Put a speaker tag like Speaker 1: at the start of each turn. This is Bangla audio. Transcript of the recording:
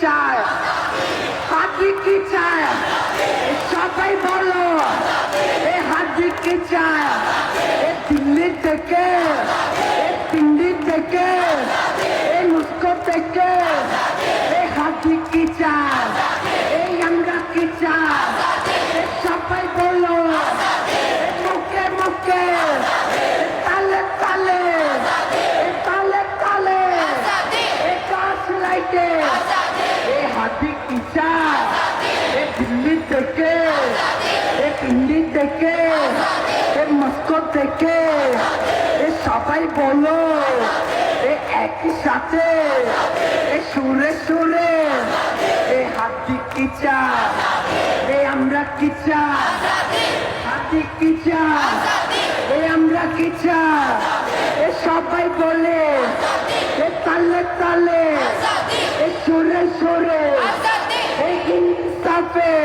Speaker 1: চায়? হাতি কি চায়? সবাই বলো এ হাতি কি চায়? এ দিল্লি থেকে, এ দিল্লি থেকে, এ মস্কো থেকে, এ হাতি কি চায়? এই আমরা কি চায়? এ সবাই বলো এ মুখে মুখে, এ তালে তালে, এ তালে তালে, এ টর্চ লাইটে, এ হাতি কি চায়? এ দিল্লি থেকে, এ দিল্লি থেকে, এ মস্কো থেকে, এ সবাই বলো এ একই সাথে, এ সুরে সুরে, এ হাতি কি চায়? এ আমরা কি চায়? হাতি কি চায়? এ আমরা কি চায়? এ সবাই বলে এ তালে তালে, এ সুরে সুরে, এ ইনসাফে,